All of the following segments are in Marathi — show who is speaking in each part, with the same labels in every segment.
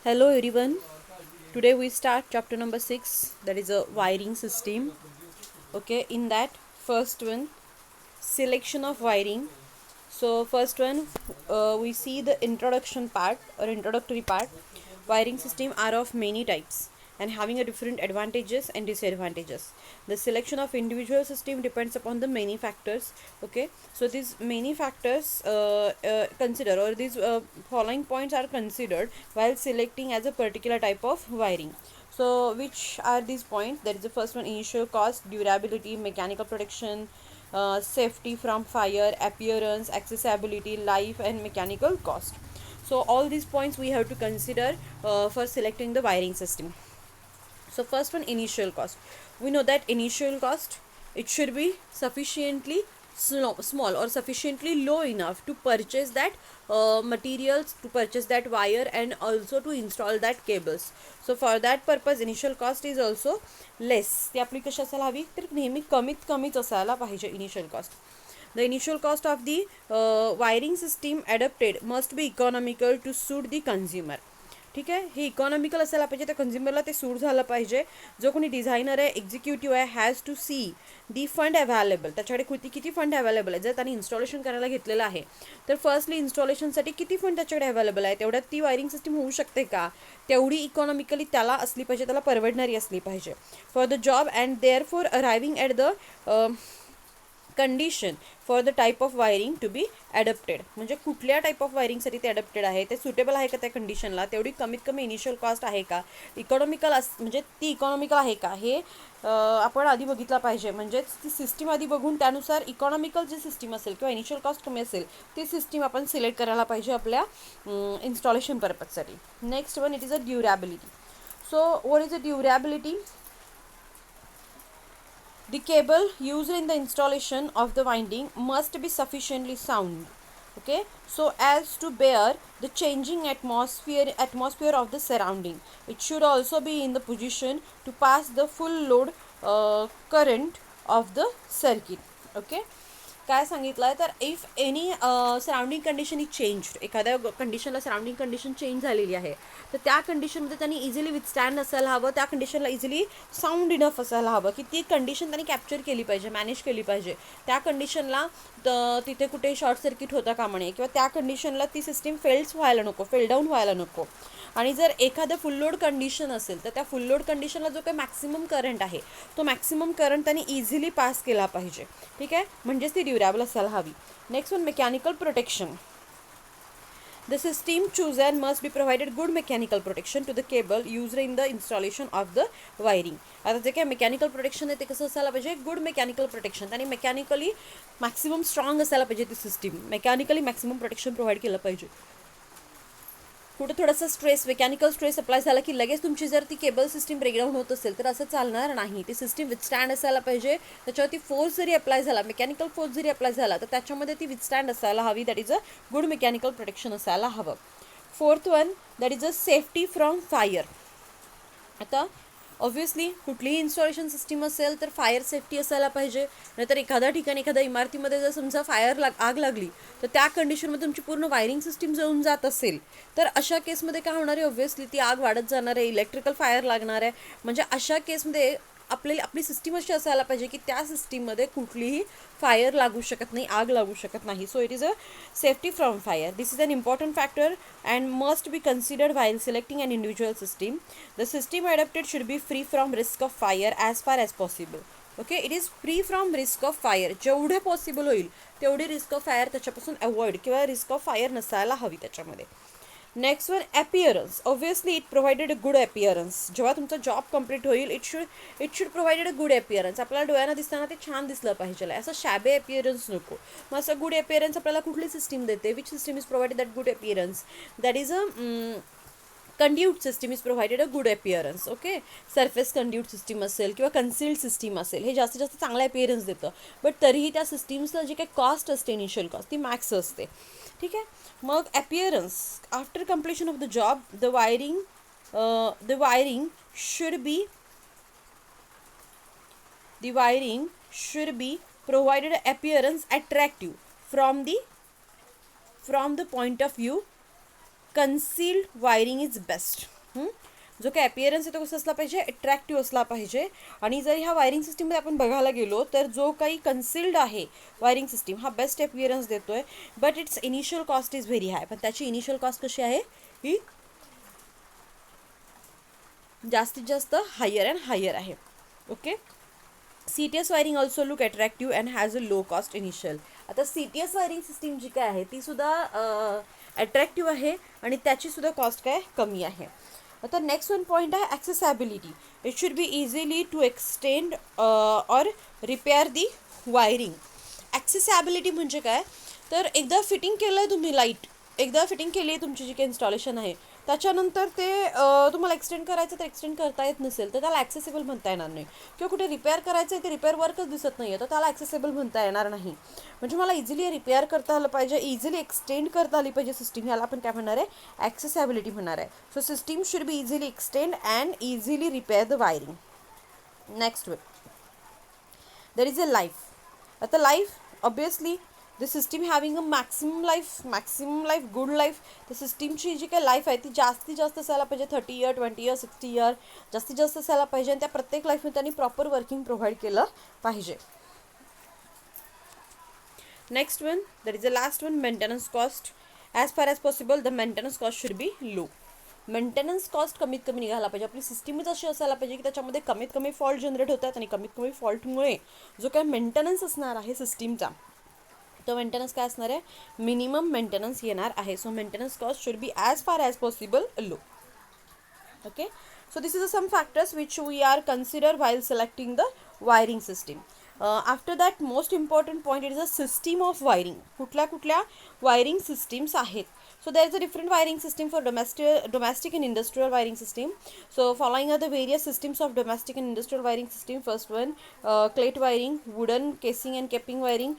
Speaker 1: Hello everyone. Today we start chapter number 6, that is a wiring system. Okay, in that first one, selection of wiring. So first one, we see the introduction part or introductory part. Wiring system are of many types and having a different advantages and disadvantages. The selection of individual system depends upon the many factors. Okay, so these many factors consider, or these following points are considered while selecting as a particular type of wiring. So which are these points? That is the first one: initial cost, durability, mechanical protection, safety from fire, appearance, accessibility, life, and mechanical cost. So all these points we have to consider for selecting the wiring system. So first one, initial cost. We know that initial cost, it should be sufficiently small or sufficiently low enough to purchase that materials, to purchase that wire, and also to install that cables. So for that purpose initial cost is also less. ती आपली कशी असायला हवी तर नेहमी कमीत कमीच असायला पाहिजे initial cost. The initial cost of the wiring system adapted must be economical to suit the consumer. ठीक आहे, हे इकॉनॉमिकल असायला पाहिजे, त्या कन्झ्युमरला ते सूट झालं पाहिजे. जो कोणी डिझायनर आहे, एक्झिक्युटिव्ह आहे, has to see the fund available. त्याच्याकडे किती फंड अवेलेबल आहे. जर त्याने इन्स्टॉलेशन करायला घेतलेलं आहे तर फर्स्टली इन्स्टॉलेशनसाठी किती फंड त्याच्याकडे अवेलेबल आहे, तेवढ्यात ती वायरिंग सिस्टीम होऊ शकते का, तेवढी इकॉनॉमिकली त्याला असली पाहिजे, त्याला परवडणारी असली पाहिजे. For the job and there for arriving at the condition for the type of wiring to be adapted. म्हणजे कुठल्या टाईप ऑफ वायरिंगसाठी ते ॲडप्टेड आहे, ते सुटेबल आहे का त्या कंडिशनला, तेवढी कमीत कमी इनिशियल कॉस्ट आहे का, इकॉनॉमिकल म्हणजे ती इकॉनॉमिकल आहे का, हे आपण आधी बघितलं पाहिजे. म्हणजेच ती सिस्टीम आधी बघून त्यानुसार इकॉनॉमिकल जी सिस्टीम असेल किंवा इनिशियल कॉस्ट कमी असेल ती सिस्टीम आपण सिलेक्ट करायला पाहिजे आपल्या इन्स्टॉलेशन पर्पजसाठी. Next one, it is a durability. So what is a durability? The cable used in the installation of the winding must be sufficiently sound, okay, so as to bear the changing atmosphere of the surrounding. It should also be in the position to pass the full load current of the circuit. Okay, काय सांगितलं आहे तर if any surrounding condition is change, एखाद्या कंडिशनला सराउंडिंग कंडिशन चेंज झालेली आहे तर त्या कंडिशनमध्ये त्यांनी इझिली विथस्टँड असायला हवं, त्या कंडिशनला इझिली साऊंड इनफ असायला हवं की ती कंडिशन त्यांनी कॅप्चर केली पाहिजे, मॅनेज केली पाहिजे. त्या कंडिशनला तिथे कुठे शॉर्ट सर्किट होता कामा नये किंवा त्या कंडिशनला ती सिस्टीम फेल डाऊन व्हायला नको. आणि जर एखादं फुल लोड कंडिशन असेल तर त्या फुल लोड कंडिशनला जो काही मॅक्सिमम करंट आहे तो मॅक्सिमम करंट त्यांनी इझिली पास केला पाहिजे. ठीक आहे, म्हणजेच ती ड्युरेबल असायला हवी. Next one, mechanical protection. The system chooser must be provided good mechanical protection to the cable used in the installation of the wiring. आता जे काय मेकॅनिकल प्रोटेक्शन आहे ते कसं असायला पाहिजे? Good mechanical protection. आणि मेकॅनिकली मॅक्सिमम स्ट्रॉंग असायला पाहिजे ती system, mechanically maximum protection provide केलं पाहिजे. कुठं थोडासा स्ट्रेस, मेकॅनिकल स्ट्रेस अप्लाय झाला की लगेच तुमची जर ती केबल सिस्टीम ब्रेकडाऊन होत असेल तर असं चालणार नाही. ती सिस्टीम विथस्टँड असायला पाहिजे. त्याच्यावरती फोर्स जरी अप्लाय झाला, मेकॅनिकल फोर्स जरी अप्लाय झाला तर त्याच्यामध्ये ती विथस्टँड असायला हवी. That is a good mechanical protection असायला हवं. Fourth one, that is a safety from fire. आता ऑब्व्हियसली कुठलीही इन्स्टॉलेशन सिस्टीम असेल तर फायर सेफ्टी असायला पाहिजे. नाहीतर एखाद्या ठिकाणी एखाद्या इमारतीमध्ये जर समजा आग लागली तर त्या कंडिशनमध्ये तुमची पूर्ण वायरिंग सिस्टीम जळून जात असेल तर अशा केसमध्ये काय होणार आहे? ऑब्व्हियसली ती आग वाढत जाणार आहे, इलेक्ट्रिकल फायर लागणार आहे. म्हणजे अशा केसमध्ये आपली सिस्टीम अशी असायला पाहिजे की त्या सिस्टीममध्ये कुठलीही फायर लागू शकत नाही, आग लागू शकत नाही. So it is a safety from fire. This is an important factor and must be considered while selecting an individual system. The system adapted should be free from risk of fire as far as possible. Okay, it is free from risk of fire. जेवढे पॉसिबल होईल तेवढी रिस्क ऑफ फायर त्याच्यापासून अवॉइड किंवा रिस्क ऑफ फायर नसायला हवी त्याच्यामध्ये. Next one, appearance. Obviously it provided a good appearance. जेव्हा तुमचा जॉब कंप्लीट होईल it should provided a good appearance. आपल्याला डोळ्यांना दिसताना ते छान दिसलं पाहिजे, असं शॅबे अपिअरन्स नको. मग असं गुड अपिअरन्स आपल्याला कुठली सिस्टीम देते? Which system is provided that good appearance? That is a conduit system is provided a good appearance. Okay, surface conduit system असेल किंवा कन्सिल्ड सिस्टीम असेल, हे जास्तीत जास्त चांगलं अपिअरन्स देतं. बट तरीही त्या सिस्टीम्सला जी काही कॉस्ट असते, इनिशियल कॉस्ट, ती मॅक्स असते. ठीक आहे, मग appearance after completion of the job the wiring should be provided appearance attractive from the point of view concealed wiring is best. जो काही अपिअरन्स आहे तो कसा असला पाहिजे, अट्रॅक्टिव्ह असला पाहिजे. आणि जर ह्या वायरिंग सिस्टीममध्ये आपण बघायला गेलो तर जो काही कन्सिल्ड आहे वायरिंग सिस्टीम हा बेस्ट अपिअरन्स देतोय, but it's initial cost is very high. पण त्याची इनिशियल कॉस्ट कशी आहे, ही जास्तीत जास्त हायर अँड हायर आहे. Okay. CTS wiring also look attractive and has a low cost initial. आता CTS वायरिंग सिस्टीम जी काय आहे ती सुद्धा अट्रॅक्टिव्ह आहे आणि त्याची सुद्धा कॉस्ट काय कमी आहे. आता नेक्स्ट वन पॉईंट आहे accessibility. It should be easily to extend or repair the wiring. Accessibility म्हणजे काय, तर एकदा फिटिंग केलं आहे तुम्ही लाईट, एकदा फिटिंग केली आहे तुमची जी काही इन्स्टॉलेशन आहे, त्याच्यानंतर ते तुम्हाला एक्सटेंड करायचं तर एक्सटेंड करता येत नसेल तर त्याला ॲक्सेसेबल म्हणता येणार नाही. किंवा कुठे रिपेअर करायचं आहे ते रिपेअर वर्कच दिसत नाही आहे तर त्याला ॲक्सेसेबल म्हणता येणार नाही. म्हणजे मला इझिली रिपेअर करता आलं पाहिजे, इझिली एक्सटेंड करता आली पाहिजे सिस्टीम, याला आपण काय म्हणणार आहे, ॲक्सेसॅबिलिटी म्हणणार आहे. So system should be easily extend and easily repair the wiring. Next way there is a life. आता life obviously the system having a maximum life good life. तर सिस्टीमची जी काही लाईफ आहे ती जास्तीत जास्त असायला पाहिजे, 30 इयर 20 इयर 60 इयर जास्तीत जास्त असायला पाहिजे. आणि त्या प्रत्येक लाईफमध्ये त्यांनी प्रॉपर वर्किंग प्रोव्हाइड केलं पाहिजे. Next one that is the last one, maintenance cost. As far as possible the maintenance cost should be low. Maintenance cost कमीत कमी निघायला पाहिजे. आपली सिस्टीमच अशी असायला पाहिजे की त्याच्यामध्ये कमीत कमी फॉल्ट जनरेट होतात आणि कमीत कमी फॉल्टमुळे जो काय मेंटेनन्स असणार आहे सिस्टीमचा तो मेंटेनन्स काय असणार आहे, मिनिमम मेंटेनन्स येणार आहे. So maintenance cost should be as far as possible low. Okay. So this is some factors which we are consider while selecting the wiring system. After that most important point, it is a system of wiring. कुठल्या wiring systems आहेत. So there is a different wiring system for domestic and industrial wiring system. So following are the various systems of domestic and industrial wiring system. First one, plate wiring, wooden casing and capping wiring,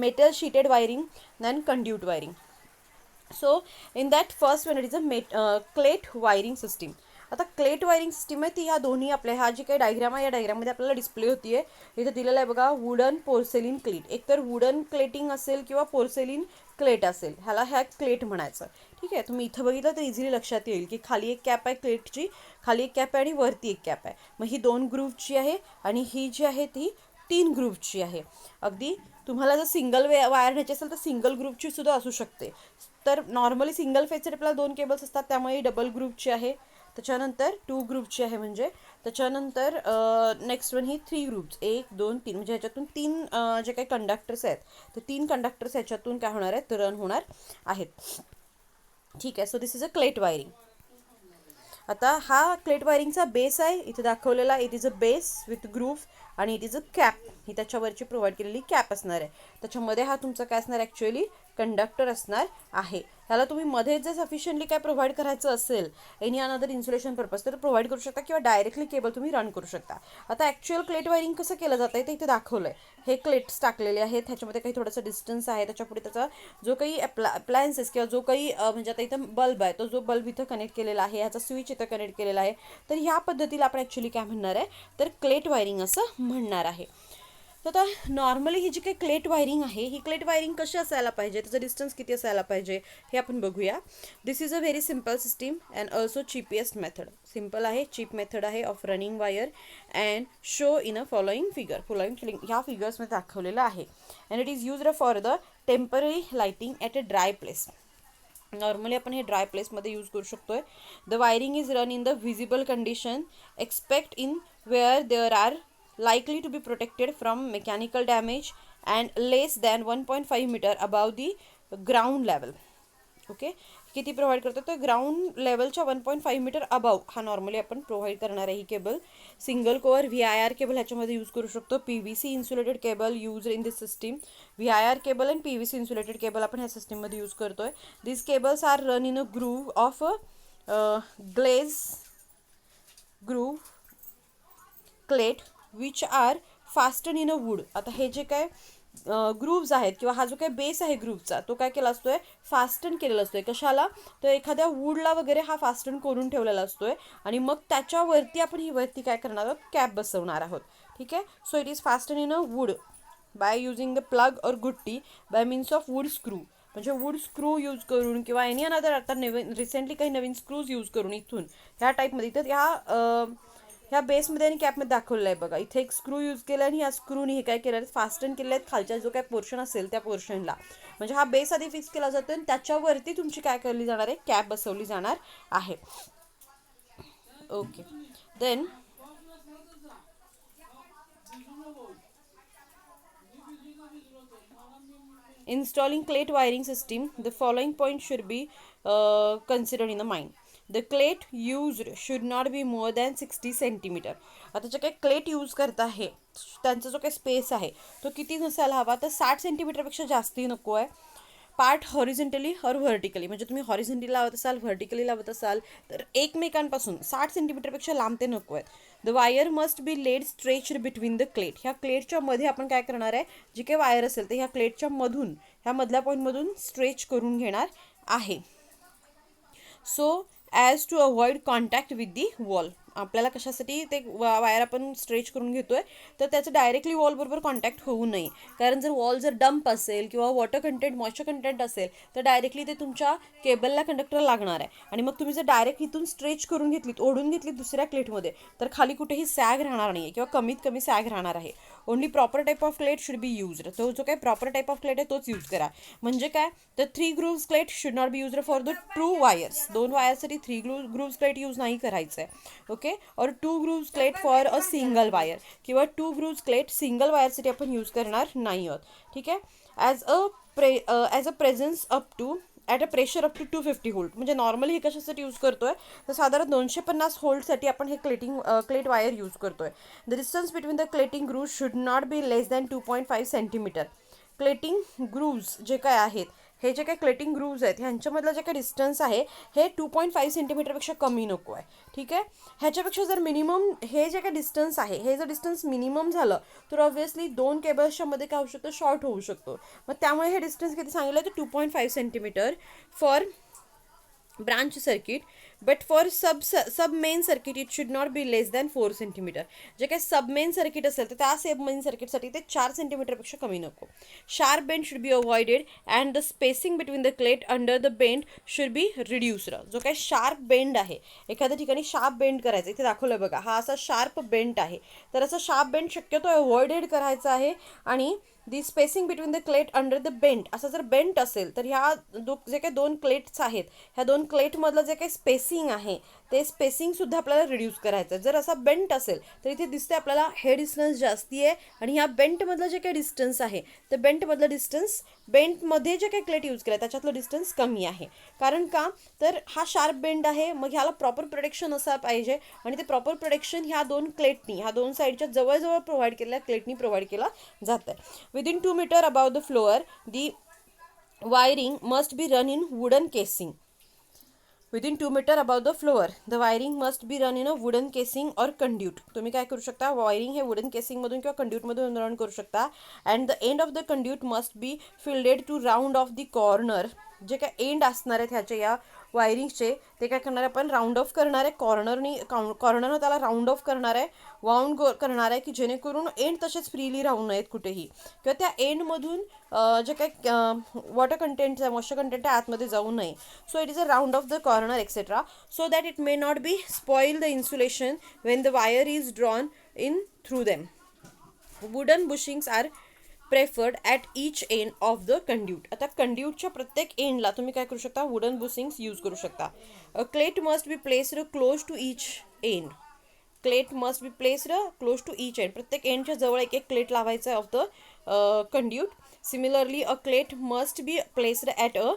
Speaker 1: metal sheeted wiring, then conduit wiring. So in that first one it is a cleat wiring system. आता क्लेट वायरिंग सिस्टीम आहे ती ह्या दोन्ही आपल्या हा जी काही डायग्राम आहे या डायग्राममध्ये आपल्याला डिस्प्ले होती आहे. इथं दिलेलं आहे बघा, वुडन पोर्सेलिन क्लेट. एकतर वुडन क्लेटिंग असेल किंवा पोर्सेलिन क्लेट असेल, ह्या क्लेट म्हणायचं. ठीक आहे. तुम्ही इथं बघितलं तर इझिली लक्षात येईल की खाली एक कॅप आहे क्लेटची, खाली एक कॅप आहे आणि वरती एक कॅप आहे. मग ही 2 ग्रुपची आहे आणि ही जी आहे ती 3 ग्रुपची आहे. अगदी तुम्हाला जर सिंगल वायर न्यायची असेल तर सिंगल ग्रुपची सुद्धा असू शकते. तर नॉर्मली सिंगल फेजचे आपल्याला 2 केबल्स असतात त्यामुळे डबल ग्रुपची आहे. त्याच्यानंतर 2 ग्रुपची आहे म्हणजे त्याच्यानंतर नेक्स्ट वन ही 3 ग्रुप्स 1 2 3 म्हणजे ह्याच्यातून 3 जे काही कंडक्टर्स आहेत तर 3 कंडक्टर्स ह्याच्यातून काय होणार आहेत, रन होणार आहेत. ठीक आहे. So this is a cleat wiring. आता हा क्लेट वायरिंगचा बेस आहे इथे दाखवलेला. It is a base with groove आणि इट इज अ कॅप. ही त्याच्यावरची प्रोव्हाइड केलेली कॅप असणार आहे. त्याच्यामध्ये हा तुमचा काय असणार, ॲक्च्युअली कंडक्टर असणार आहे. ह्याला तुम्ही मध्ये जर सफिशियंटली काय प्रोव्हाइड करायचं असेल एनी अनदर इन्सुलेशन पर्पज तर प्रोव्हाइड करू शकता किंवा डायरेक्टली केबल तुम्ही रन करू शकता. आता ॲक्च्युअल क्लेट वायरिंग कसं केलं जातं आहे ते इथे दाखवलं आहे. हे क्लेट्स टाकलेले आहेत, ह्याच्यामध्ये काही थोडंसं डिस्टन्स आहे. त्याच्यापुढे त्याचा जो काही अप्लायन्सेस किंवा जो काही म्हणजे आता इथं बल्ब आहे तो जो बल्ब इथं कनेक्ट केलेला आहे, ह्याचा स्विच इथं कनेक्ट केलेला आहे. तर ह्या पद्धतीला आपण ॲक्च्युअली काय म्हणणार आहे तर क्लेट वायरिंग असं म्हणणार आहे. तर आता नॉर्मली ही जी काही क्लेट वायरिंग आहे ही क्लेट वायरिंग कशी असायला पाहिजे, त्याचं डिस्टन्स किती असायला पाहिजे हे आपण बघूया. This is a very simple system and also cheapest method. Simple आहे, चीप मेथड आहे of running wire and show in a following figure. ह्या फिगर्समध्ये दाखवलेलं आहे. And it is used for the temporary lighting at a dry place. Normally आपण हे ड्राय प्लेसमध्ये यूज करू शकतोय. The wiring is run in the visible condition expect in where there are likely to be protected from mechanical damage and less than 1.5 meter above the ground level. Okay. किती प्रोव्हाइड करतो तर ग्राउंड लेवलच्या 1.5 मीटर अबाव हा नॉर्मली आपण प्रोव्हाइड करणार आहे ही cable. Single core VIR cable ह्याच्यामध्ये यूज करू शकतो. PVC insulated cable use in this system. VIR cable and PVC insulated cable आपण ह्या सिस्टीममध्ये यूज करतोय. This cables are run in a groove of glaze groove cleat which are fasten in a wood. आता हे जे काय ग्रूव्ज आहेत किंवा हा जो काय बेस आहे ग्रूव्हचा तो काय केला असतोय, फास्टन केलेला असतोय. कशाला तर एखाद्या वूडला वगैरे हा फास्टन करून ठेवलेला असतोय आणि मग त्याच्यावरती आपण ही वरती काय करणार आहोत, कॅप बसवणार आहोत. ठीक आहे. So it is fasten in a wood by using the plug और गुट्टी by means of wood screw. म्हणजे वूड स्क्रू यूज करून किंवा एनी अनदर आता नवीन रिसेंटली काही नवीन स्क्रूज यूज करून इथून ह्या टाईपमध्ये, तर ह्या बेसमध्ये आणि कॅपमध्ये दाखवलेलं आहे बघा. इथे एक स्क्रू यूज केला आणि ह्या स्क्रूनी हे काय केलं आहे, फास्टन केले आहेत खालच्या जो काय पोर्शन असेल त्या पोर्शनला. म्हणजे हा बेस आधी फिक्स केला जातो आणि त्याच्यावरती तुमची काय केली जाणार आहे, कॅप बसवली जाणार आहे. Okay, then installing plate wiring system, the following points should be considered in the mind. The plate used should not be more than 60 centimeter. आता जे काही प्लेट यूज करत आहे त्यांचा जो काही स्पेस आहे तो किती नसायला हवा, तर 60 सेंटीमीटरपेक्षा जास्ती नको आहे. पार्ट हॉरिझेंटली और व्हर्टिकली, म्हणजे तुम्ही हॉरिझेंटली लावत असाल, व्हर्टिकली लावत असाल तर एकमेकांपासून 60 सेंटीमीटरपेक्षा लांब ते नको आहेत. The wire must be laid stretched between the cleat. ह्या क्लेटच्या मध्ये आपण काय करणार आहे, जी काही वायर असेल तर ह्या क्लेटच्या मधून, ह्या मधल्या पॉईंटमधून स्ट्रेच करून घेणार आहे. So as to avoid contact with the wall. आपल्याला कशासाठी ते वायर आपण स्ट्रेच करून घेतोय, तर त्याचं डायरेक्टली वॉलबरोबर कॉन्टॅक्ट होऊ नये. कारण जर वॉल जर डंप असेल किंवा वॉटर कंटेंट, मॉइश्चर कंटेंट असेल तर डायरेक्टली ते तुमच्या केबलला, कंडक्टरला लागणार आहे. आणि मग तुम्ही जर डायरेक्ट इथून स्ट्रेच करून घेतलीत, ओढून घेतलीत दुसऱ्या क्लेटमध्ये, तर खाली कुठेही सॅग राहणार नाही किंवा कमीत कमी सॅग राहणार आहे. Only proper type of cleat should be used. तो जो काही प्रॉपर टाईप ऑफ क्लेट आहे तोच यूज करा. म्हणजे काय, तर 3 grooves cleat should not be used for the 2 wires. 2 वायरसाठी 3 ग्रूव्स क्लेट यूज नाही करायचं आहे. ओके, और 2 grooves cleat for a single wire, किंवा 2 ग्रूव्स क्लेट सिंगल वायरसाठी आपण यूज करणार नाही आहोत. ठीक आहे. As a presence up to at a pressure up to 250 volt. म्हणजे नॉर्मली हे कशासाठी यूज करतोय, तर साधारण 250 व्होल्टसाठी आपण हे क्लेट वायर यूज करतोय. The distance between the cleating grooves should not be less than 2.5 centimeter. Cleating grooves जे काय आहेत, हे जे काही क्लेटिंग ग्रूव्ज आहेत ह्यांच्यामधलं जे काही डिस्टन्स आहे हे 2.5 सेंटीमीटरपेक्षा कमी नको आहे. ठीक आहे. ह्याच्यापेक्षा जर मिनिमम हे जे काही डिस्टन्स आहे, हे जर डिस्टन्स मिनिमम झालं तर ऑब्व्हियसली 2 केबल्सच्या मध्ये काय होऊ शकतं, शॉर्ट होऊ शकतो. मग त्यामुळे हे डिस्टन्स किती सांगितलं, तर 2.5 centimetre for branch circuit, but for sub main circuit it should not be less than 4 centimetre. जे काही सब मेन सर्किट असेल तर त्या सब मेन सर्किटसाठी ते 4 सेंटीमीटरपेक्षा कमी नको. Sharp bend should be avoided and the spacing between the cleat under the bend should be reduced. जो काही शार्प बेंड आहे, एखाद्या ठिकाणी शार्प बेंड करायचं, इथे दाखवलं बघा, हा असा शार्प बेंड आहे, तर असं शार्प बेंड शक्यतो अवॉइडेड करायचं आहे. आणि the spacing between the cleat under the bent, असं जर बेंट असेल तर ह्या जे काही 2 क्लेट्स आहेत, ह्या 2 क्लेटमधलं जे काही स्पेसिंग आहे ते स्पेसिंगसुद्धा आपल्याला रिड्यूस करायचं आहे. जर असा बेंट असेल तर इथे दिसते आपल्याला हे डिस्टन्स जास्ती आहे, आणि ह्या बेंटमधलं जे काही डिस्टन्स आहे तर बेंटमधलं डिस्टन्स, बेंटमध्ये जे काही क्लेट यूज केलं त्याच्यातलं डिस्टन्स कमी आहे. कारण का, तर हा शार्प बेंड आहे, मग ह्याला प्रॉपर प्रोटेक्शन असा पाहिजे, आणि ते प्रॉपर प्रोटेक्शन ह्या 2 क्लेटनी, ह्या 2 साईडच्या जवळजवळ प्रोव्हाइड केलेल्या क्लेटनी प्रोव्हाइड केला जातं आहे. Within 2 meter above the floor, the wiring must be run in wooden casing. Within 2 meter above the floor, the wiring must be run in a wooden casing or conduit. तुम्ही काय करू शकता, वायरिंग हे वुडन केसिंगमधून किंवा कंड्यूटमधून रन करू शकता. And the end of the conduit must be filed to round off the corner. जे काय एंड असणार आहेत ह्याचे, या वायरिंगचे, ते काय करणार आहे, आपण राऊंड ऑफ करणार आहे कॉर्नरनं त्याला राऊंड ऑफ करणार आहे, वाऊंड करणार आहे, की जेणेकरून एंड तसेच फ्रीली राहू नयेत कुठेही, किंवा त्या एंडमधून जे काही वॉटर कंटेंट, मॉइश्चर कंटेंट आतमध्ये जाऊ नये. So it is a round off the corner etcetera, so that it may not be spoil the insulation when the wire is drawn in through them. Wooden bushings are preferred at each end of the conduit. आता कंड्यूटच्या प्रत्येक एंडला तुम्ही काय करू शकता, वुडन बुशिंग्स यूज करू शकता. A cleat must be placed close to each end. Cleat must be placed close to each end. प्रत्येक एंडच्या जवळ एक एक क्लेट लावायचं आहे of the conduit. Similarly a cleat must be placed at a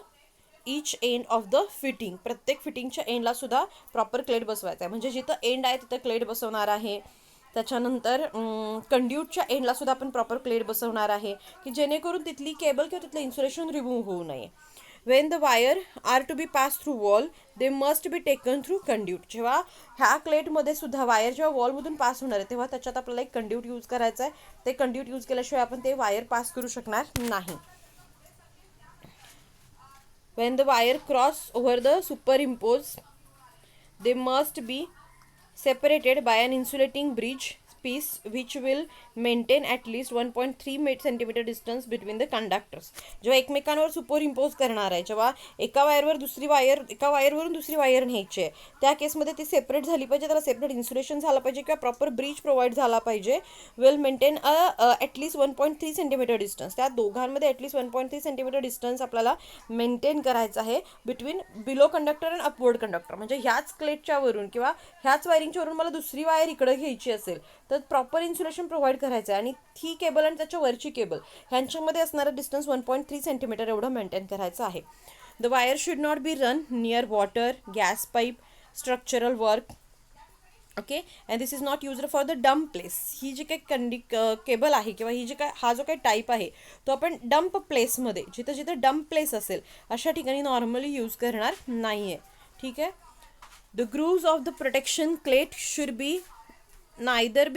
Speaker 1: each end of the fitting. प्रत्येक फिटिंगच्या एंडला सुद्धा प्रॉपर क्लेट बसवायचा आहे. म्हणजे जिथं एंड आहे तिथं क्लेट बसवणार आहे. त्याच्यानंतर कंड्यूटच्या एंडला सुद्धा आपण प्रॉपर क्लेट बसवणार आहे, की जेणेकरून तिथली केबल किंवा तिथलं इन्सुलेशन रिमूव्ह होऊ नये. When the wire are to be pass through wall, they must be taken through conduit. जेव्हा ह्या क्लेटमध्ये सुद्धा वायर जेव्हा वॉलमधून पास होणार आहे तेव्हा त्याच्यात आपल्याला एक कंड्यूट यूज करायचं आहे. ते कंड्यूट यूज केल्याशिवाय आपण ते वायर पास करू शकणार नाही. Wien the wire cross over the superimpose, they must B separated by an insulating bridge piece which will maintain at least 1.3 centimeter distance between the conductors. जेव्हा एकमेकांवर सुपर इम्पोज करणार आहे, जेव्हा एका वायरवर दुसरी वायर, एका वायरवरून दुसरी वायर न्यायची आहे, त्या केसमध्ये ती सेपरेट झाली पाहिजे, त्याला सेपरेट इन्सुलेशन झालं पाहिजे किंवा प्रॉपर ब्रिज प्रोव्हाइड झाला पाहिजे. Will maintain at least 1.3 centimetre distance. त्या दोघांमध्ये ॲटलीस्ट 1.3 सेंटीमीटर डिस्टन्स आपल्याला मेंटेन करायचं आहे between below conductor and upward conductor. म्हणजे ह्याच क्लेटच्या वरून किंवा ह्याच वायरिंगच्या वरून मला दुसरी वायर इकडे घ्यायची असेल तर प्रॉपर इन्सुलेशन प्रोव्हाइड करायचं आहे. आणि ही केबल आणि त्याच्या वरची केबल ह्यांच्यामध्ये असणारं डिस्टन्स 1.3 सेंटीमीटर एवढं मेंटेन करायचं आहे. The wire should not be run near water, gas pipe, structural work. Okay, and this is not used for the dump place. ही जी काही केबल आहे किंवा ही जी काय हा जो काही टाईप आहे तो आपण डम्प प्लेसमध्ये, जिथं जिथं डम्प प्लेस असेल अशा ठिकाणी नॉर्मली यूज करणार नाही आहे. ठीक आहे. The grooves of the protection cleat should neither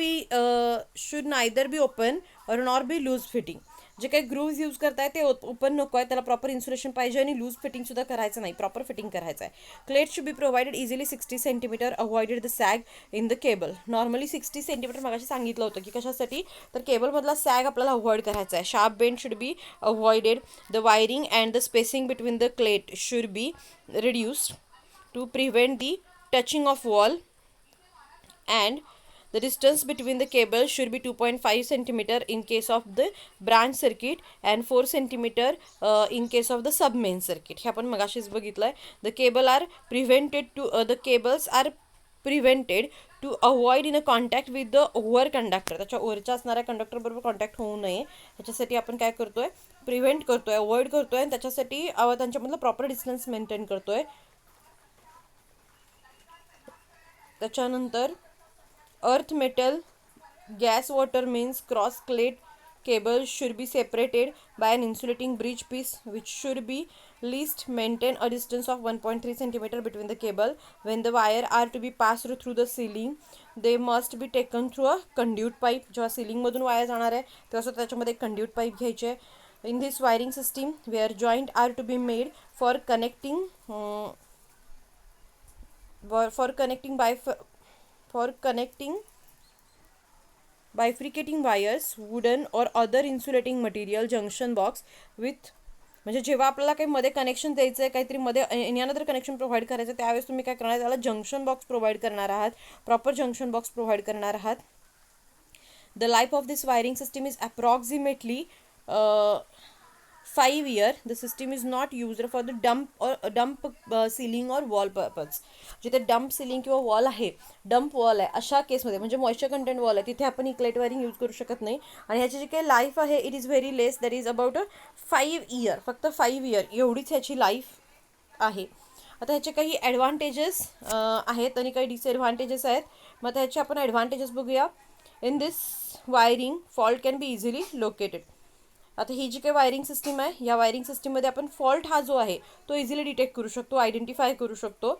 Speaker 1: be open or nor be loose fitting. जे काही ग्रूव्ज यूज करताय ते ओपन नको आहे, त्याला प्रॉपर इन्सुलेशन पाहिजे आणि लूज फिटिंगसुद्धा करायचं नाही, प्रॉपर फिटिंग करायचं आहे. Cleat should be provided easily 60 centimeter, avoided the sag in the cable. Normally 60 centimeter मागाशी सांगितलं होतं की कशासाठी, तर केबलमधला सॅग आपल्याला अवॉइड करायचा आहे. Sharp bend should be avoided. The wiring and the spacing between the cleat should be reduced to prevent the touching of wall, and the distance between the cables should be 2.5 centimeter in case of the branch circuit and 4 centimeter in case of the sub main circuit. हे आपण मगाशीच बघितलंय. The cables are prevented to avoid in a contact with the over conductor. त्याच्या वरच्या असणाऱ्या कंडक्टर बरोबर कॉन्टॅक्ट होऊ नये त्याच्यासाठी आपण काय करतोय, प्रिव्हेंट करतोय, अवॉइड करतोय आणि त्याच्यासाठी त्यांच्यामधलं प्रॉपर डिस्टन्स मेंटेन करतोय. त्याच्यानंतर earth metal gas water means cross clade cables should be separated by an insulating bridge piece which should be least maintain a distance of 1.3 centimeter between the cable. When the wire are to be passed through the ceiling, they must be taken through a conduit pipe. जेव्हा ceiling मधून वायर जाणार आहे तेव्हा त्याच्यामध्ये conduit pipe घ्यायचे. In this wiring system where joint are to be made for connecting bifurcating wires, wooden or other insulating material junction box with. म्हणजे जेव्हा आपल्याला काही मध्ये कनेक्शन द्यायचं आहे, काहीतरी मध्ये अनदर कनेक्शन प्रोव्हाइड करायचं आहे, त्यावेळेस तुम्ही काय करणार, त्याला जंक्शन बॉक्स प्रोव्हाइड करणार आहात, प्रॉपर जंक्शन बॉक्स प्रोव्हाइड करणार आहात. The life of this wiring system is approximately 5 years. The system is not used for the dump ceiling or wall purpose. जिथे डम्प सिलिंग किंवा वॉल आहे, डम्प वॉल आहे, अशा केसमध्ये म्हणजे मॉइश्चर कंटेंट वॉल आहे, तिथे आपण ही क्लेट वायरिंग यूज करू शकत नाही. आणि ह्याची जी काही लाईफ आहे it is very less, that is about 5 years. फक्त 5 years एवढीच ह्याची लाईफ आहे. आता ह्याचे काही ॲडव्हान्टेजेस आहेत आणि काही डिसएडव्हान्टेजेस आहेत. मग आता ह्याचे आपण ॲडव्हान्टेजेस बघूया. In this wiring fault can be easily located. आता ही जी काही वायरिंग सिस्टीम आहे, या वायरिंग सिस्टीममध्ये आपण फॉल्ट हा जो आहे तो इझिली डिटेक्ट करू शकतो, आयडेंटिफाय करू शकतो,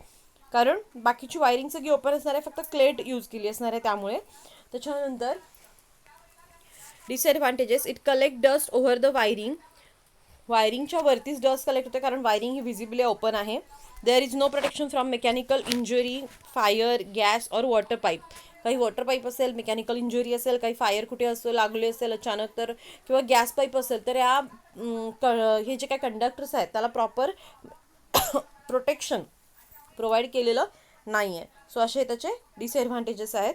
Speaker 1: कारण बाकीची वायरिंग सगळी ओपन असणार आहे, फक्त क्लेट यूज केली असणार आहे त्यामुळे. त्याच्यानंतर disadvantages, it collect dust over the wiring. वायरिंगच्या वरतीच डस्ट कलेक्ट होते कारण वायरिंग ही विजिबली ओपन आहे. There is no protection from mechanical injury, fire, gas or water pipe. काही वॉटर पाईप असेल, मेकॅनिकल इंजुरी असेल, काही फायर कुठे असेल लागले असेल अचानक तर, किंवा गॅस पाईप असेल तर या हे जे काही कंडक्टर्स आहेत त्याला प्रॉपर प्रोटेक्शन प्रोव्हाइड केलेलं नाही आहे. सो असे त्याचे डिसएडव्हान्टेजेस आहेत.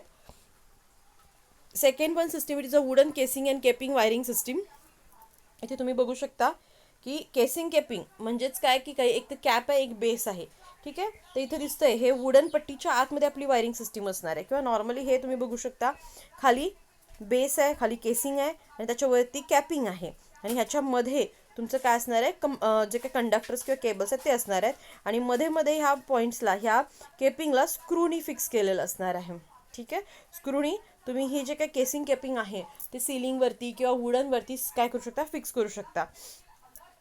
Speaker 1: Second one system, it is a wooden casing and capping wiring system. इथे तुम्ही बघू शकता की केसिंग केपिंग म्हणजेच काय की काही एक तर कॅप आहे, एक बेस आहे. ठीक आहे, तर इथे दिसतंय हे वुडन पट्टीच्या आतमध्ये आपली वायरिंग सिस्टीम असणार आहे, किंवा नॉर्मली हे तुम्ही बघू शकता खाली बेस आहे, खाली केसिंग आहे आणि त्याच्यावरती कॅपिंग आहे. आणि ह्याच्यामध्ये तुमचं काय असणार आहे, जे काही कंडक्टर्स किंवा केबल्स आहेत ते असणार आहेत. आणि मध्ये मध्ये ह्या पॉईंट्सला, ह्या केपिंगला स्क्रूनी फिक्स केलेलं असणार आहे. ठीक आहे, स्क्रूनी तुम्ही ही जे काही केसिंग केपिंग आहे ते सिलिंगवरती किंवा वुडनवरती काय करू शकता, फिक्स करू शकता.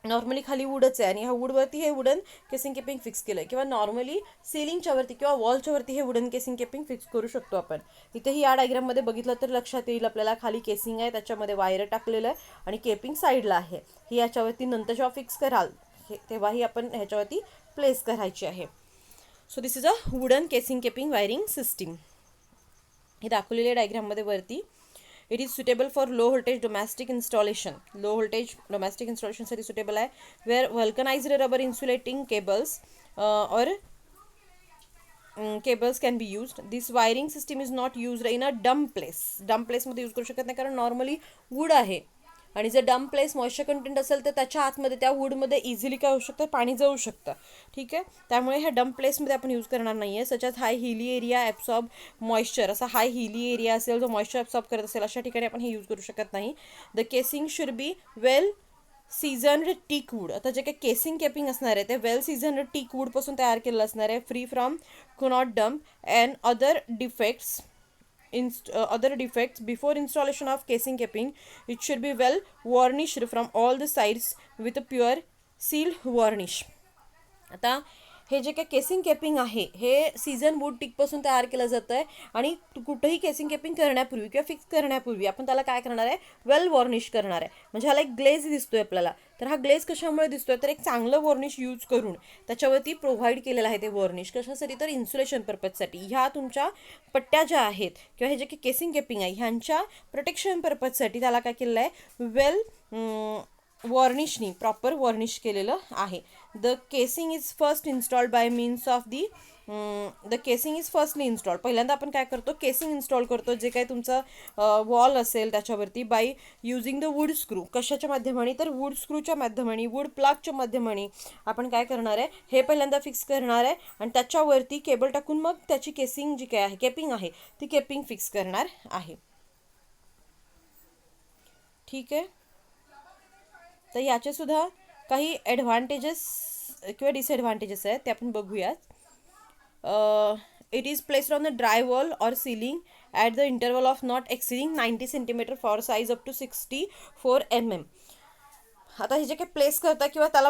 Speaker 1: नॉर्मली खाली वूडच आहे आणि ह्या वूडवरती हे वुडन केसिंग केपिंग फिक्स केलं आहे, किंवा नॉर्मली सिलिंगच्या वरती किंवा वॉलच्या वरती हे वुडन केसिंग केपिंग फिक्स करू शकतो आपण. इथेही या डायग्राममध्ये बघितलं तर लक्षात येईल आपल्याला, खाली केसिंग आहे, त्याच्यामध्ये वायर टाकलेलं आहे आणि केपिंग साईडला आहे. ही याच्यावरती नंतर जेव्हा फिक्स कराल तेव्हाही आपण ह्याच्यावरती प्लेस करायची आहे. So this is a wooden casing capping wiring system. हे दाखवलेल्या डायग्राममध्ये वरती. It is suitable for low voltage domestic installation. Low voltage domestic इन्स्टॉलेशनसाठी सुटेबल आहे. Where vulcanized rubber insulating cables or cables can be used. This wiring system is not used in a dump place. Dump प्लेसमध्ये यूज करू शकत नाही कारण नॉर्मली वूड आहे आणि जर डम्प प्लेस मॉइश्चर कंटेंट असेल तर त्याच्या आतमध्ये त्या वूडमध्ये इझिली काय होऊ शकतं, पाणी जळू शकतं. ठीक आहे, त्यामुळे ह्या डम्प प्लेसमध्ये आपण यूज करणार नाही आहे. सच हाय हिली एरिया ॲब्सॉर्ब मॉइश्चर. असा हाय हिली एरिया असेल जो मॉइश्चर ॲब्सॉर्ब करत असेल अशा ठिकाणी आपण हे यूज करू शकत नाही. The casing should be well seasoned teak wood. आता जे काही केसिंग केपिंग असणार आहे ते वेल सीझनड टीक वूडपासून तयार केलेलं असणार आहे. Free from knot dump and other defects before installation of casing capping. It should be well varnished from all the sides with a pure seal varnish. आता हे जे काही केसिंग केपिंग आहे हे सीझन वूड टिकपासून तयार केलं जातं आहे आणि कुठंही केसिंग केपिंग करण्यापूर्वी किंवा फिक्स करण्यापूर्वी आपण त्याला काय करणार आहे, वेल वॉर्निश करणार आहे. म्हणजे ह्याला एक ग्लेज दिसतोय आपल्याला. तर हा ग्लेज कशामुळे दिसतोय, तर एक चांगलं वॉर्निश यूज करून त्याच्यावरती प्रोव्हाइड केलेलं आहे. ते वॉर्निश कशासाठी, तर इन्सुलेशन पर्पजसाठी. ह्या तुमच्या पट्ट्या ज्या आहेत किंवा हे जे काही केसिंग केपिंग आहे ह्यांच्या प्रोटेक्शन पर्पजसाठी त्याला काय केलेलं आहे, वेल वॉर्निशनी प्रॉपर वॉर्निश केलेलं आहे. The casing is first installed bye means of the casing is firstly installed. पहिल्यांदा आपण काय करतो, केसिंग इन्स्टॉल करतो. जे काही तुमचं वॉल असेल त्याच्यावरती by using the wood screw. कशाच्या माध्यमाने, तर वूड स्क्रूच्या माध्यमाने, वूड प्लगच्या माध्यमाने आपण काय करणार आहे, हे पहिल्यांदा फिक्स करणार आहे आणि त्याच्यावरती केबल टाकून मग त्याची केसिंग जी काय आहे, केपिंग आहे ती केपिंग फिक्स करणार आहे. ठीक आहे, तर याचे सुद्धा काही ॲडव्हान्टेजेस किंवा डिसएडव्हान्टेजेस आहेत ते आपण बघूयात. It is placed on the dry wall or ceiling at the interval of not exceeding 90 centimeter for size up to 64 mm. आता हे जे काही प्लेस करता किंवा त्याला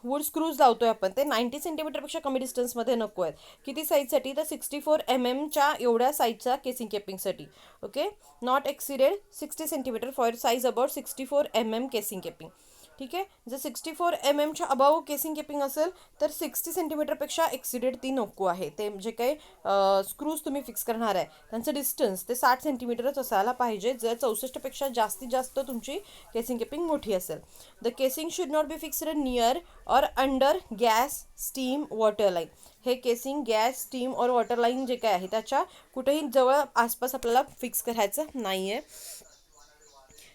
Speaker 1: वूड स्क्रूज लावतोय आपण ते 90 सेंटीमीटरपेक्षा कमी डिस्टन्समध्ये नको आहेत. किती साईजसाठी, तर 64 mm एवढ्या साईजच्या केसिंग केपिंगसाठी. Okay, not exceeded 60 centimeter for size about 64 mm casing capping. ठीक आहे, जर 64 mm अबाव केसिंग केपिंग असेल तर 60 सेंटीमीटरपेक्षा एक्सिडेड ती नको आहे. ते जे काही स्क्रूज तुम्ही फिक्स करणार आहे त्यांचं डिस्टन्स ते 60 सेंटीमीटरच असायला पाहिजे जर 64पेक्षा जास्तीत जास्त तुमची केसिंग केपिंग मोठी असेल. The casing should not be fixed near or under gas, steam, water line. हे casing gas, steam or water line जे काय आहे त्याच्या कुठेही जवळ आसपास आपल्याला फिक्स करायचं नाही आहे.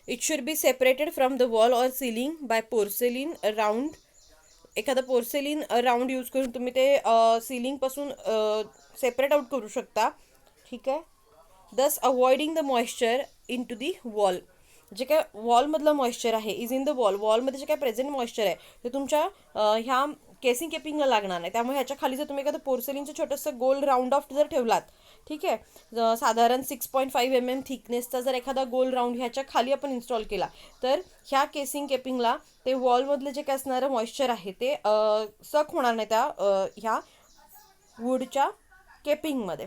Speaker 1: It should be separated from the wall or ceiling bye पोर्सेलिन round. एखादा पोर्सेलिन राऊंड यूज करून तुम्ही ते सीलिंगपासून सेपरेट आउट करू शकता. ठीक आहे, thus avoiding the moisture into the wall. जे काय वॉलमधलं मॉइश्चर आहे इज इन द वॉलमध्ये जे काय प्रेझेंट मॉइश्चर आहे ते तुमच्या ह्या केसिंग केपिंगला लागणार नाही. त्यामुळे ह्याच्या खाली जर तुम्ही एखादं पोर्सेलिनचं छोटंसं गोल राऊंड ऑफ जर ठेवलात, ठीक आहे, साधारण 6.5 mm थिकनेसचा जर एखादा गोल राऊंड ह्याच्या खाली आपण इन्स्टॉल केला तर ह्या केसिंग केपिंगला ते वॉलमधले जे काय असणारं मॉइश्चर आहे ते सक होणार नाही त्या ह्या वूडच्या केपिंगमध्ये.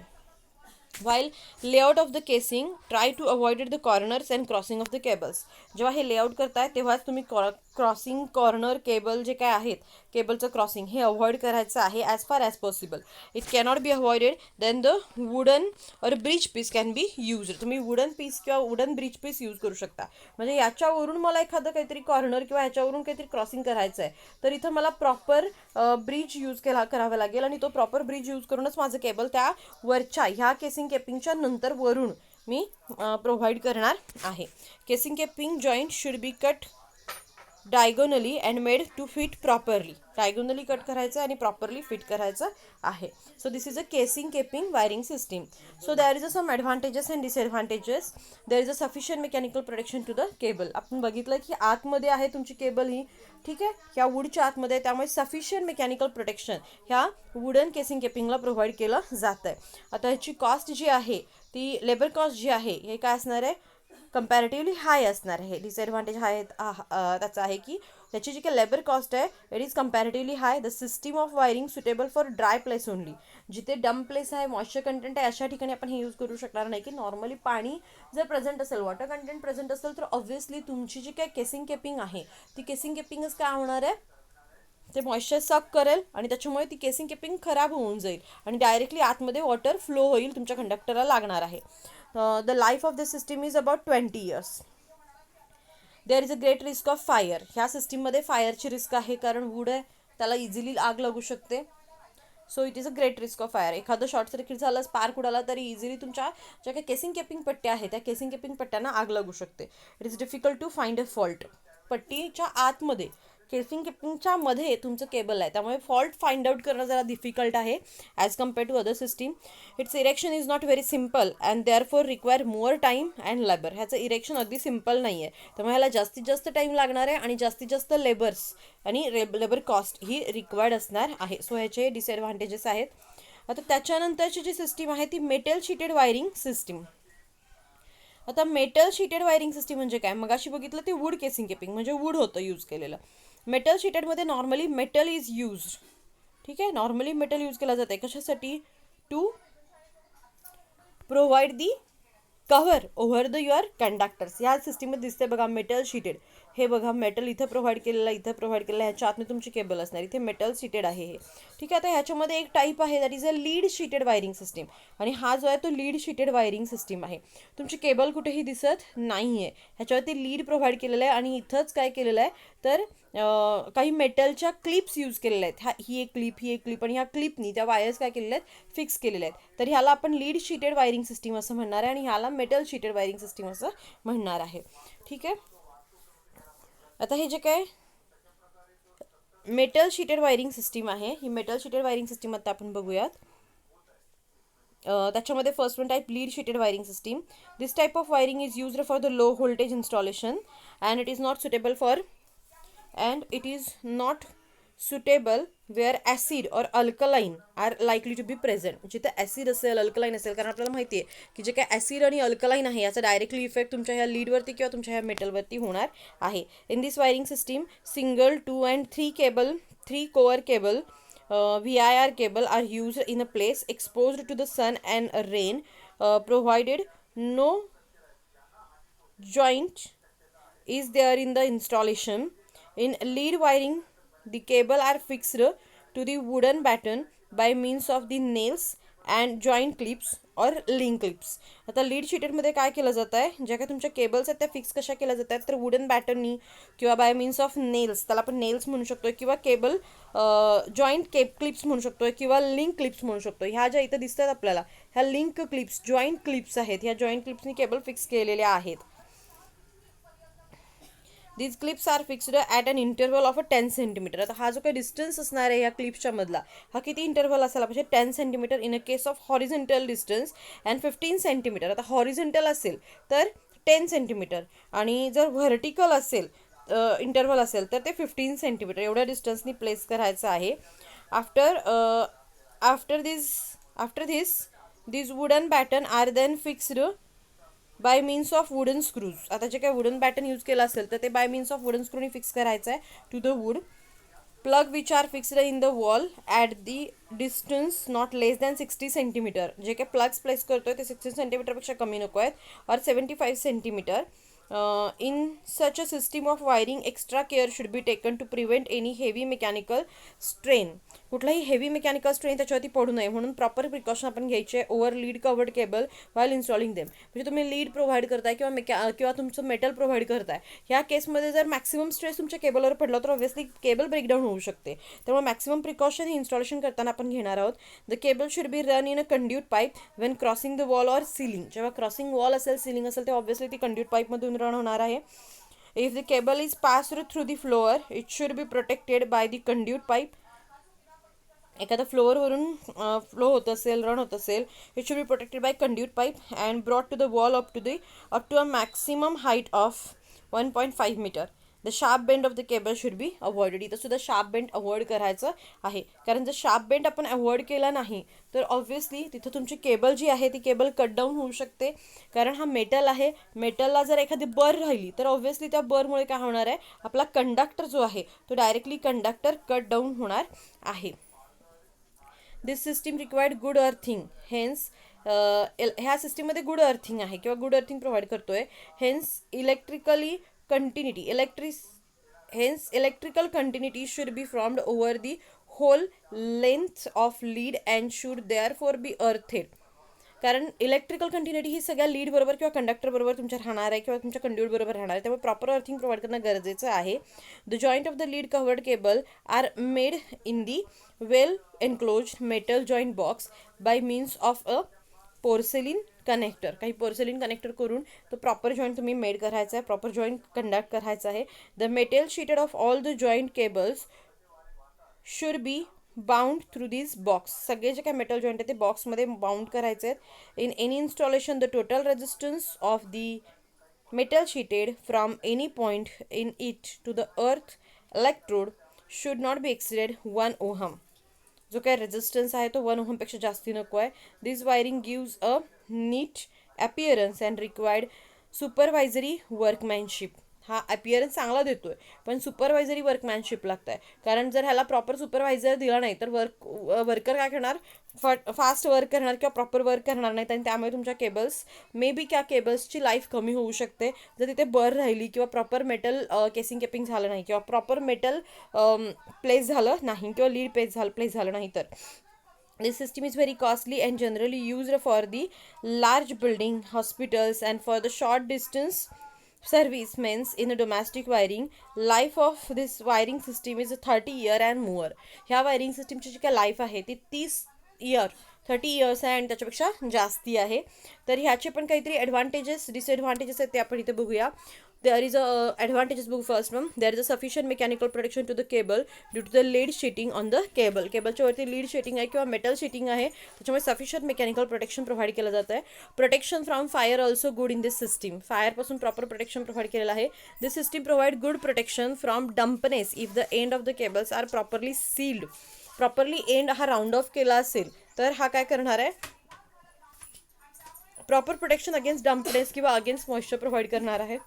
Speaker 1: While layout of the casing, try to avoid the corners and crossing of the cables. जेव्हा हे लेआउट करताय तेव्हाच तुम्ही क्रॉसिंग, कॉर्नर, केबल जे काय आहेत केबलचं क्रॉसिंग हे अवॉइड करायचं आहे as far as possible. It cannot be avoided then the wooden or bridge piece can be use. तुम्ही वुडन पीस किंवा वुडन ब्रिज पीस यूज करू शकता. म्हणजे याच्यावरून मला एखादं काहीतरी कॉर्नर किंवा ह्याच्यावरून काहीतरी क्रॉसिंग करायचं आहे तर इथं मला प्रॉपर ब्रिज यूज करावा लागेल आणि तो प्रॉपर ब्रिज यूज करूनच माझं केबल त्या वरच्या ह्या केसिंग केपिंगच्या नंतर वरून मी प्रोव्हाइड करणार आहे. Casing capping joint should be cut diagonally and made to fit properly. Diagonally cut करायचं आणि प्रॉपरली फिट करायचं आहे. So this is a casing capping wiring system. So there is a some advantages and disadvantages. There is a sufficient mechanical protection to the cable. आपण बघितलं की आतमध्ये आहे तुमची केबल ही, ठीक आहे, ह्या वूडच्या आतमध्ये, त्यामुळे सफिशियंट मेकॅनिकल प्रोटेक्शन ह्या वुडन केसिंग केपिंगला प्रोव्हाइड केलं जातं आहे. आता ह्याची कॉस्ट जी आहे ती लेबर कॉस्ट जी आहे हे काय असणार आहे, कंपॅरेटिव्हली हाय असणार आहे. डिसएडव्हान्टेज आहे त्याचा आहे की त्याची जी काही लेबर कॉस्ट आहे it is comparatively high. The system of wiring suitable for dry place only. जिथे डम्प प्लेस आहे, मॉइश्चर कंटेंट आहे अशा ठिकाणी आपण हे यूज करू शकणार नाही. की नॉर्मली पाणी जर प्रेझेंट असेल, वॉटर कंटेंट प्रेझेंट असेल तर ऑब्व्हियसली तुमची जी काही केसिंग केपिंग आहे ती केसिंग केपिंगच काय होणार आहे, ते मॉइश्चर सक करेल आणि त्याच्यामुळे ती केसिंग केपिंग खराब होऊन जाईल आणि डायरेक्टली आतमध्ये वॉटर फ्लो होईल, तुमच्या कंडक्टरला लागणार आहे. The life of the system is about 20 years. There is a great risk of fire. ह्या सिस्टीममध्ये फायरची रिस्क आहे, कारण वूड आहे, त्याला इझिली आग लागू शकते. So it is a great risk of fire. एखादं शॉर्ट सर्किट झालं, स्पार्क उडाला, तरी इझिली तुमच्या ज्या काही केसिंग केपिंग पट्ट्या आहेत त्या केसिंग केपिंग पट्ट्यांना आग लागू शकते. It is difficult to find a fault. पट्टीच्या आतमध्ये केसिंग केपिंगच्या मध्ये तुमचं केबल आहे, त्यामुळे फॉल्ट फाइंड आउट करणं जरा डिफिकल्ट आहे as compare to other system. Its erection is not very simple and there for require more time and labour. ह्याचं इरेक्शन अगदी सिम्पल नाही आहे, त्यामुळे ह्याला जास्तीत जास्त टाईम लागणार आहे आणि जास्तीत जास्त लेबर्स आणि लेबर कॉस्ट ही रिक्वायर्ड असणार आहे. सो ह्याचे डिसएडव्हान्टेजेस आहेत. आता त्याच्यानंतरची जी सिस्टीम आहे ती मेटल शीटेड वायरिंग सिस्टीम. आता मेटल शीटेड वायरिंग सिस्टीम म्हणजे काय? मगाशी बघितलं ते वूड केसिंग केपिंग म्हणजे वूड होतं यूज केलेलं. मेटल शीटेडमध्ये नॉर्मली मेटल इज यूज्ड. ठीक आहे, नॉर्मली मेटल यूज केला जाते कशासाठी? To provide the cover over the your conductors. ह्या सिस्टीममध्ये दिसते बघा मेटल शीटेड. हे बघा मेटल इथं प्रोव्हाइड केलेलं, इथं प्रोव्हाइड केलेलं, ह्याच्या आतमध्ये तुमची केबल असणार, इथे मेटल शीटेड आहे हे. ठीक आहे, आता ह्याच्यामध्ये एक टाईप आहे that is a lead शीटेड wiring system, आणि हा जो आहे तो लीड शीटेड वायरिंग सिस्टीम आहे. तुमची केबल कुठेही दिसत नाही आहे, ह्याच्यावरती लीड प्रोव्हाइड केलेलं आहे आणि इथंच काय केलेलं आहे तर काही मेटलच्या क्लिप्स यूज केलेल्या आहेत. ही एक क्लिप, ही एक क्लिप, आणि ह्या क्लिपनी त्या वायर्स काय केलेल्या आहेत फिक्स केलेल्या आहेत. तर ह्याला आपण लीड शीटेड वायरिंग सिस्टीम असं म्हणणार आहे आणि ह्याला मेटल शीटेड वायरिंग सिस्टीम असं म्हणणार आहे. ठीक आहे, आता हे जे काय मेटल शीटेड वायरिंग सिस्टीम आहे, ही मेटल शीटेड वायरिंग सिस्टीम आता आपण बघूयात. त्याच्यामध्ये first one type lead शीटेड wiring system. This type of wiring is used for the low voltage installation and it is not suitable for and it is not suitable where acid or alkaline are likely to be present. जिथे ॲसिड असेल, अल्कलाईन असेल, कारण आपल्याला माहिती आहे की जे काय ॲसिड आणि अल्कलाईन आहे याचा डायरेक्टली इफेक्ट तुमच्या ह्या लीडवरती किंवा तुमच्या ह्या मेटलवरती होणार आहे. In this wiring system single 2 and 3 core cable VIR cable are used in a place exposed to the sun and rain, provided no joint is there in the installation. In lead wiring, the cable are fixed to the wooden batten by means of the nails and joint clips or link clips. आता लीड शीटेडमध्ये काय केलं जातं आहे, ज्या काय तुमच्या केबल्स आहेत त्या फिक्स कशा केल्या जातात तर वुडन बॅटननी किंवा बाय मीन्स ऑफ नेल्स, त्याला आपण नेल्स म्हणू शकतो, किंवा केबल जॉईंट क्लिप्स म्हणू शकतो किंवा लिंक क्लिप्स म्हणू शकतो. ह्या ज्या इथं दिसतात आपल्याला ह्या लिंक क्लिप्स, जॉईंट क्लिप्स आहेत. ह्या जॉईंट क्लिप्सनी केबल फिक्स केलेल्या आहेत. These clips are fixed at an interval of 10 cm. आता हा जो काही डिस्टन्स असणार आहे या क्लिप्सच्या मधला, हा किती इंटरव्हल असायला पाहिजे? 10 cm in a case of horizontal distance and 15 cm. आता हॉरिझॉन्टल असेल तर 10 cm आणि जर व्हर्टिकल असेल इंटरव्हल असेल तर ते 15 cm एवढ्या डिस्टन्सनी प्लेस करायचं आहे. After this these wooden batten are then fixed by means of wooden screws. आता जे काही वुडन बॅटन यूज केलं असेल तर ते बाय मीन्स ऑफ वुडन स्क्रूनी फिक्स करायचं आहे to the wood. Plug which are fixed in the wall at the distance not less than 60 cm. जे काही प्लग्स प्लेस करतोय ते 60 cm कमी नको आहेत, और 75 cm. In such a system of wiring, extra care should be taken to prevent any heavy mechanical strain. कुठलाही हेवी मेकॅनिकल स्ट्रेन त्याच्यावरती पडू नये म्हणून प्रॉपर प्रिकॉशन आपण घ्यायचे over lead covered cable while installing them. म्हणजे तुम्ही लीड प्रोव्हाइड करताय किंवा तुमचं मेटल प्रोव्हाइड करताय, ह्या केसमध्ये जर मॅक्सिमम स्ट्रेस तुमच्या केबलवर पडला तर ऑब्व्हियसली केबल ब्रेकडाऊन होऊ शकते. त्यामुळे मॅक्सिमम प्रिकॉशन ही इन्स्टॉलेशन करताना आपण घेणार आहोत. The cable should be run in a conduit pipe when crossing the wall or ceiling. जेव्हा क्रॉसिंग वॉल असेल, सिलिंग असेल, ते ऑब्व्हियसली ती कंड्यूट पाईपमधून रन होणार आहे. If the cable is passed through the floor it should be protected by the conduit pipe. एखादा फ्लोअरवरून फ्लो होत असेल, रन होत असेल, it should be protected by conduit pipe and brought to the wall up to a maximum height of 1.5 metre. The sharp bend of the cable should be avoided. इथं सुद्धा शार्प बेंड अवॉइड करायचं आहे, कारण जर शार्प बेंड आपण अवॉइड केला नाही तर ऑब्व्हियसली तिथं तुमची केबल जी आहे ती केबल कट डाऊन होऊ शकते. कारण हा मेटल आहे, मेटलला जर एखादी बर राहिली तर ऑब्व्हियसली त्या बरमुळे काय होणार आहे, आपला कंडक्टर जो आहे तो डायरेक्टली कंडक्टर कट डाऊन होणार आहे. This system required good earthing. Hence ह्या सिस्टीममध्ये गुड अर्थिंग आहे किंवा गुड अर्थिंग प्रोव्हाइड करतोय. Hence electrically continuity Hence, electrical continuity should be formed over the whole length of lead and should therefore be earthed. कारण इलेक्ट्रिकल कंटिन्युटी ही सगळ्या लीड बरोबर किंवा कंडक्टर बरोबर तुमच्या राहणार आहे किंवा तुमच्या कंड्यूट बरोबर राहणार आहे, त्यामुळे प्रॉपर अर्थिंग प्रोव्हाइड करणं गरजेचं आहे. The joint of the lead covered cable are made in the well enclosed metal joint box by means of a porcelain connector. काही पोर्सेलिन कनेक्टर करून तो प्रॉपर जॉईंट तुम्ही मेड करायचा आहे, प्रॉपर जॉईंट कंडक्ट करायचा आहे. The metal शीटेड of all the joint cables should be bound through this box. सगळे जे काही मेटल जॉईंट आहे ते बॉक्समध्ये बाउंड करायचे आहेत. In any installation the total resistance of the metal sheeted from any point in it to the earth electrode should not be exceeded 1 ohm. जो काय रेजिस्टन्स आहे तो 1 ohm पेक्षा जास्ती नको आहे. This wiring gives a neat appearance and required supervisory workmanship. हा अपीअरन्स चांगला देतोय पण सुपरवायझरी वर्कमॅनशिप लागत आहे. कारण जर ह्याला प्रॉपर सुपरवायझर दिला नाही तर वर्कर काय करणार, फास्ट वर्क करणार किंवा प्रॉपर वर्क करणार नाहीत आणि त्यामुळे तुमच्या केबल्स मे बी त्या केबल्सची लाईफ कमी होऊ शकते जर तिथे बर राहिली किंवा प्रॉपर मेटल केसिंग केपिंग झालं नाही किंवा प्रॉपर मेटल प्लेस झालं नाही किंवा लीड प्लेस झालं नाही तर. This system is very costly and generally used for the large building, hospitals and for the short distance servicemen in the domestic wiring. Life of this wiring system is 30 year and more. ह्या वायरिंग सिस्टीमची जी काय लाईफ आहे ती 30 इयर्स आहे आणि त्याच्यापेक्षा जास्ती आहे. तर ह्याचे पण काहीतरी ॲडव्हान्टेजेस डिसएडव्हान्टेजेस आहेत ते आपण इथे बघूया. There is a advantages book first one. There is a sufficient mechanical protection to the cable due to the lead sheeting on the cable. केबलच्या वरती लीड शेटिंग आहे किंवा मेटल शेटिंग आहे त्याच्यामुळे सफिशियंट मेकॅनिकल प्रोटेक्शन प्रोव्हाइड केलं जातं आहे. Protection from fire also good in this system. फायरपासून प्रॉपर प्रोटेक्शन प्रोव्हाइड केलेलं आहे. This system provide good protection from dampness if the end of the cables are properly sealed. Properly end हा राऊंड ऑफ केला असेल तर हा काय करणार आहे, प्रॉपर प्रोटेक्शन अगेन्स्ट डम्पनेस किंवा अगेन्स्ट मॉइश्चर प्रोव्हाइड करणार आहे.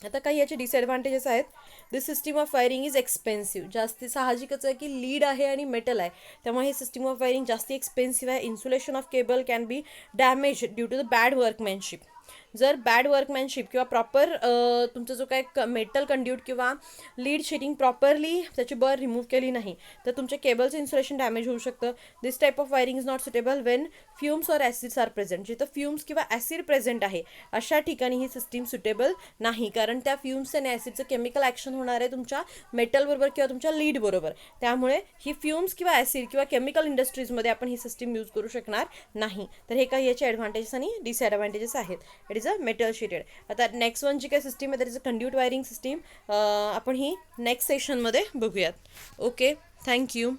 Speaker 1: आता काही याचे डिसएडव्हान्टेजेस आहेत. This system of wiring is expensive. जास्ती साहजिकच आहे की लीड आहे आणि मेटल आहे त्यामुळे हे सिस्टीम ऑफ वायरिंग जास्ती एक्सपेन्सिव्ह आहे. Insulation of cable can be damage due to the bad workmanship. जर बॅड वर्कमॅनशिप किंवा प्रॉपर तुमचं जो काय मेटल कंड्यूट किंवा लीड शेटिंग प्रॉपरली त्याची बर रिमूव्ह केली नाही तर तुमच्या केबलचं इन्सुलेशन डॅमेज होऊ शकतं. This type of wiring is not suitable when fumes or acids are present. जिथं फ्युम्स किंवा ॲसिड प्रेझेंट आहे अशा ठिकाणी ही सिस्टीम सुटेबल नाही, कारण त्या फ्युम्स आणि ॲसिडचं केमिकल ॲक्शन होणार आहे तुमच्या मेटलबरोबर किंवा तुमच्या लीड बरोबर. त्यामुळे ही फ्युम्स किंवा ॲसिड किंवा केमिकल इंडस्ट्रीजमध्ये आपण ही सिस्टीम यूज करू शकणार नाही. तर हे काही याचे ॲडव्हान्टेजेस आणि डिसएडव्हान्टेजेस आहेत. It is a metal शीटेड. आता नेक्स्ट वन जी काय सिस्टीम आहे that is a conduit wiring system. आपण ही नेक्स्ट सेशनमध्ये बघूयात. Okay, thank you.